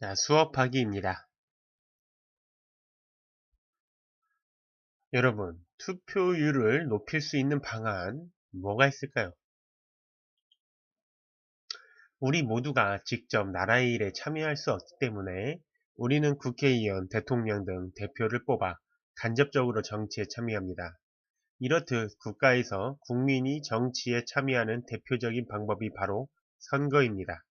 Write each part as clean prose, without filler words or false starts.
자, 수업하기입니다. 여러분, 투표율을 높일 수 있는 방안 뭐가 있을까요? 우리 모두가 직접 나라의 일에 참여할 수 없기 때문에 우리는 국회의원, 대통령 등 대표를 뽑아 간접적으로 정치에 참여합니다. 이렇듯 국가에서 국민이 정치에 참여하는 대표적인 방법이 바로 선거입니다.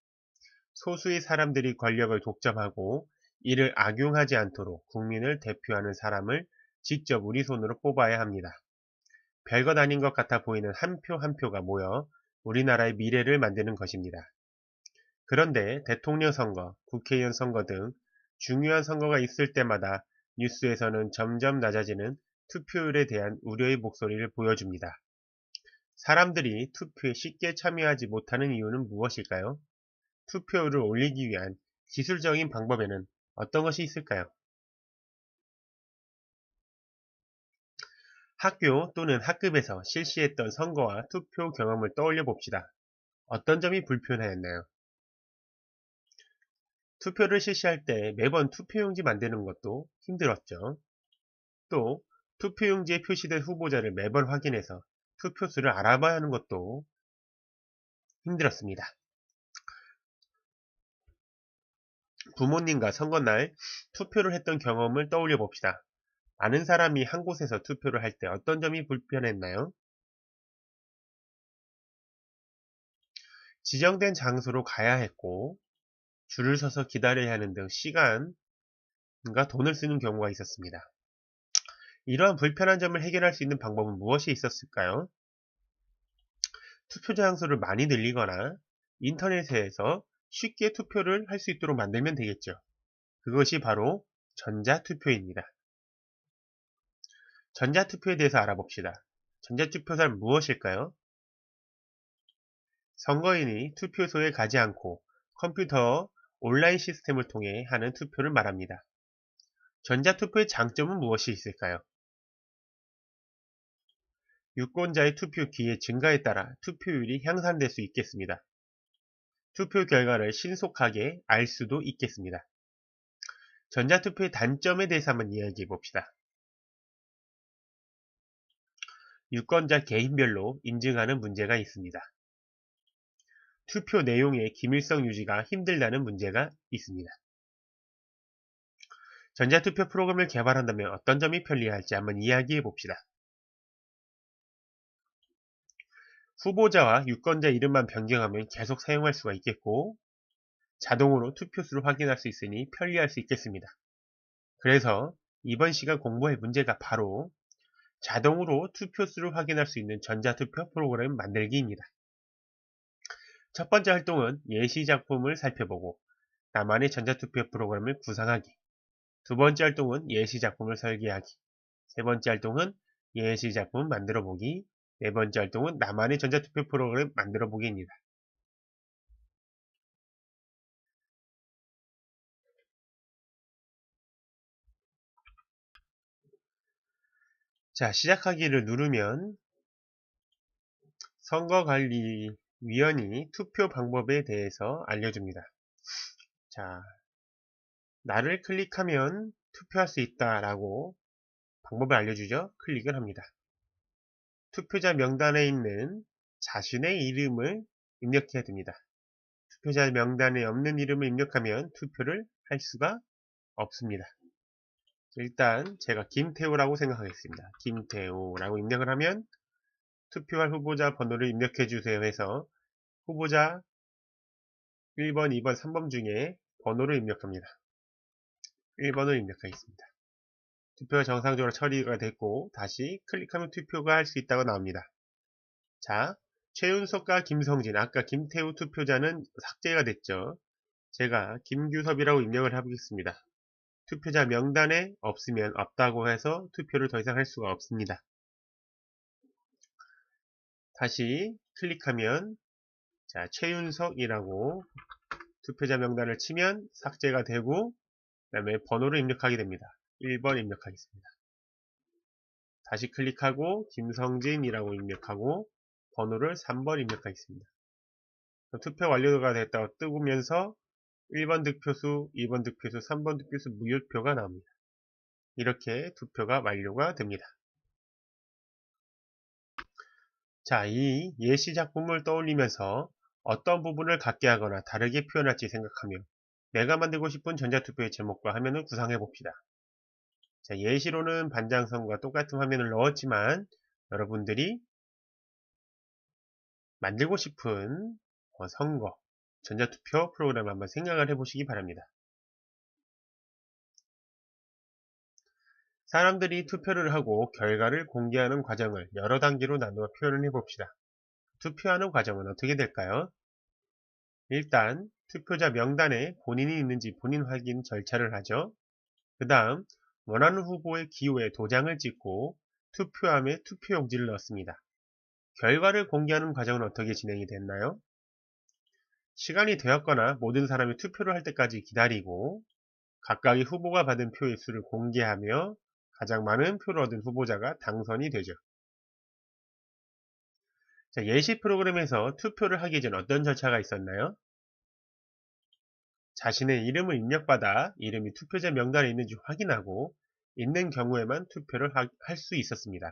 소수의 사람들이 권력을 독점하고 이를 악용하지 않도록 국민을 대표하는 사람을 직접 우리 손으로 뽑아야 합니다. 별것 아닌 것 같아 보이는 한 표 한 표가 모여 우리나라의 미래를 만드는 것입니다. 그런데 대통령 선거, 국회의원 선거 등 중요한 선거가 있을 때마다 뉴스에서는 점점 낮아지는 투표율에 대한 우려의 목소리를 보여줍니다. 사람들이 투표에 쉽게 참여하지 못하는 이유는 무엇일까요? 투표율을 올리기 위한 기술적인 방법에는 어떤 것이 있을까요? 학교 또는 학급에서 실시했던 선거와 투표 경험을 떠올려 봅시다. 어떤 점이 불편하였나요? 투표를 실시할 때 매번 투표용지 만드는 것도 힘들었죠. 또 투표용지에 표시된 후보자를 매번 확인해서 투표수를 알아봐야 하는 것도 힘들었습니다. 부모님과 선거날 투표를 했던 경험을 떠올려 봅시다. 많은 사람이 한 곳에서 투표를 할 때 어떤 점이 불편했나요? 지정된 장소로 가야 했고 줄을 서서 기다려야 하는 등 시간과 돈을 쓰는 경우가 있었습니다. 이러한 불편한 점을 해결할 수 있는 방법은 무엇이 있었을까요? 투표 장소를 많이 늘리거나 인터넷에서 쉽게 투표를 할 수 있도록 만들면 되겠죠. 그것이 바로 전자투표입니다. 전자투표에 대해서 알아봅시다. 전자투표란 무엇일까요? 선거인이 투표소에 가지 않고 컴퓨터 온라인 시스템을 통해 하는 투표를 말합니다. 전자투표의 장점은 무엇이 있을까요? 유권자의 투표 기회 증가에 따라 투표율이 향상될 수 있겠습니다. 투표 결과를 신속하게 알 수도 있겠습니다. 전자투표의 단점에 대해서 한번 이야기해 봅시다. 유권자 개인별로 인증하는 문제가 있습니다. 투표 내용의 기밀성 유지가 힘들다는 문제가 있습니다. 전자투표 프로그램을 개발한다면 어떤 점이 편리할지 한번 이야기해 봅시다. 후보자와 유권자 이름만 변경하면 계속 사용할 수가 있겠고 자동으로 투표수를 확인할 수 있으니 편리할 수 있겠습니다. 그래서 이번 시간 공부할 문제가 바로 자동으로 투표수를 확인할 수 있는 전자투표 프로그램 만들기입니다. 첫 번째 활동은 예시 작품을 살펴보고 나만의 전자투표 프로그램을 구상하기. 두 번째 활동은 예시 작품을 설계하기. 세 번째 활동은 예시 작품 만들어 보기. 네 번째 활동은 나만의 전자투표 프로그램 만들어 보기입니다. 자, 시작하기를 누르면 선거관리위원이 투표 방법에 대해서 알려줍니다. 자, 나를 클릭하면 투표할 수 있다라고 방법을 알려주죠. 클릭을 합니다. 투표자 명단에 있는 자신의 이름을 입력해야 됩니다. 투표자 명단에 없는 이름을 입력하면 투표를 할 수가 없습니다. 일단 제가 김태우라고 생각하겠습니다. 김태우라고 입력을 하면 투표할 후보자 번호를 입력해 주세요 해서 후보자 1번, 2번, 3번 중에 번호를 입력합니다. 1번을 입력하겠습니다. 투표가 정상적으로 처리가 됐고 다시 클릭하면 투표가 할 수 있다고 나옵니다. 자, 최윤석과 김성진, 아까 김태우 투표자는 삭제가 됐죠. 제가 김규섭이라고 입력을 해보겠습니다. 투표자 명단에 없으면 없다고 해서 투표를 더 이상 할 수가 없습니다. 다시 클릭하면 자, 최윤석이라고 투표자 명단을 치면 삭제가 되고 그 다음에 번호를 입력하게 됩니다. 1번 입력하겠습니다. 다시 클릭하고 김성진이라고 입력하고 번호를 3번 입력하겠습니다. 투표 완료가 됐다고 뜨면서 1번 득표수, 2번 득표수, 3번 득표수, 무효표가 나옵니다. 이렇게 투표가 완료가 됩니다. 자, 이 예시 작품을 떠올리면서 어떤 부분을 같게 하거나 다르게 표현할지 생각하며 내가 만들고 싶은 전자투표의 제목과 화면을 구상해 봅시다. 자, 예시로는 반장선과 똑같은 화면을 넣었지만 여러분들이 만들고 싶은 선거, 전자투표 프로그램을 한번 생각을 해보시기 바랍니다. 사람들이 투표를 하고 결과를 공개하는 과정을 여러 단계로 나누어 표현을 해봅시다. 투표하는 과정은 어떻게 될까요? 일단 투표자 명단에 본인이 있는지 본인 확인 절차를 하죠. 그 다음 원하는 후보의 기호에 도장을 찍고 투표함에 투표용지를 넣습니다. 결과를 공개하는 과정은 어떻게 진행이 됐나요? 시간이 되었거나 모든 사람이 투표를 할 때까지 기다리고 각각의 후보가 받은 표의 수를 공개하며 가장 많은 표를 얻은 후보자가 당선이 되죠. 자, 예시 프로그램에서 투표를 하기 전 어떤 절차가 있었나요? 자신의 이름을 입력받아 이름이 투표자 명단에 있는지 확인하고 있는 경우에만 투표를 할 수 있었습니다.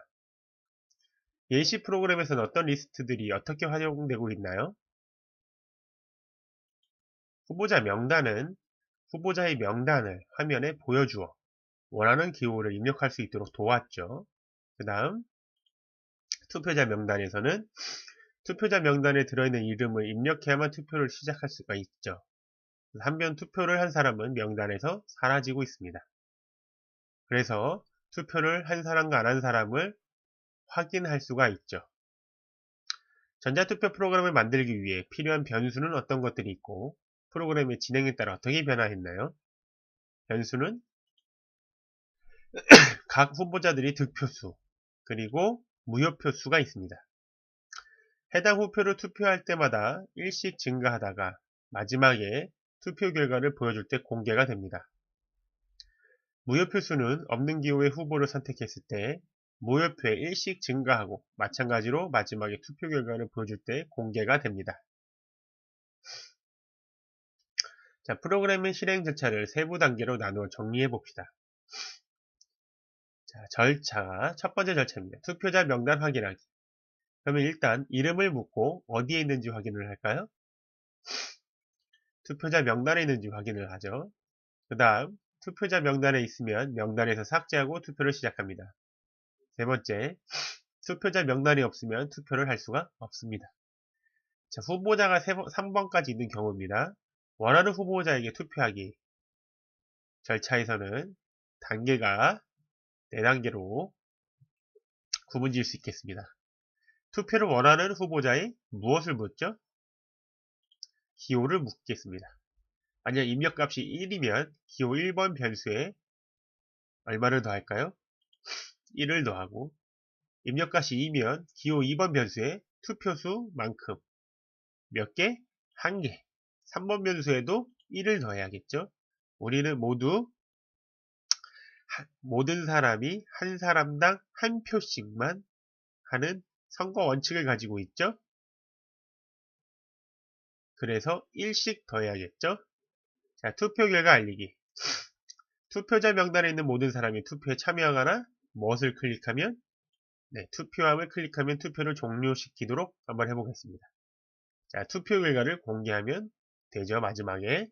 예시 프로그램에서는 어떤 리스트들이 어떻게 활용되고 있나요? 후보자 명단은 후보자의 명단을 화면에 보여주어 원하는 기호를 입력할 수 있도록 도왔죠. 그 다음 투표자 명단에서는 투표자 명단에 들어있는 이름을 입력해야만 투표를 시작할 수가 있죠. 한편 투표를 한 사람은 명단에서 사라지고 있습니다. 그래서 투표를 한 사람과 안 한 사람을 확인할 수가 있죠. 전자투표 프로그램을 만들기 위해 필요한 변수는 어떤 것들이 있고 프로그램의 진행에 따라 어떻게 변화했나요? 변수는 각 후보자들이 득표수 그리고 무효표수가 있습니다. 해당 후보를 투표할 때마다 일씩 증가하다가 마지막에 투표 결과를 보여줄 때 공개가 됩니다. 무효표수는 없는 기호의 후보를 선택했을 때 무효표에 일씩 증가하고 마찬가지로 마지막에 투표 결과를 보여줄 때 공개가 됩니다. 자, 프로그램의 실행 절차를 세부 단계로 나누어 정리해 봅시다. 자, 절차 첫 번째 절차입니다. 투표자 명단 확인하기. 그러면 일단 이름을 묻고 어디에 있는지 확인을 할까요? 투표자 명단에 있는지 확인을 하죠. 그 다음 투표자 명단에 있으면 명단에서 삭제하고 투표를 시작합니다. 세 번째, 투표자 명단이 없으면 투표를 할 수가 없습니다. 자, 후보자가 3번까지 있는 경우입니다. 원하는 후보자에게 투표하기 절차에서는 단계가 4단계로 구분 지을 수 있겠습니다. 투표를 원하는 후보자에 무엇을 묻죠? 기호를 묻겠습니다. 만약 입력값이 1이면 기호 1번 변수에 얼마를 더할까요? 1을 더하고 입력값이 2면 기호 2번 변수에 투표수만큼 몇 개? 1개. 3번 변수에도 1을 더해야겠죠? 우리는 모든 사람이 한 사람당 한 표씩만 하는 선거 원칙을 가지고 있죠? 그래서 1씩 더해야겠죠? 자, 투표 결과 알리기. 투표자 명단에 있는 모든 사람이 투표에 참여하거나 무엇을 클릭하면 투표함을 클릭하면 투표를 종료시키도록 한번 해보겠습니다. 자, 투표 결과를 공개하면 되죠, 마지막에.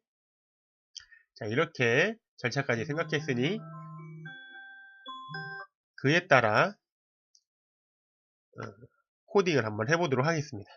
자, 이렇게 절차까지 생각했으니 그에 따라 코딩을 한번 해보도록 하겠습니다.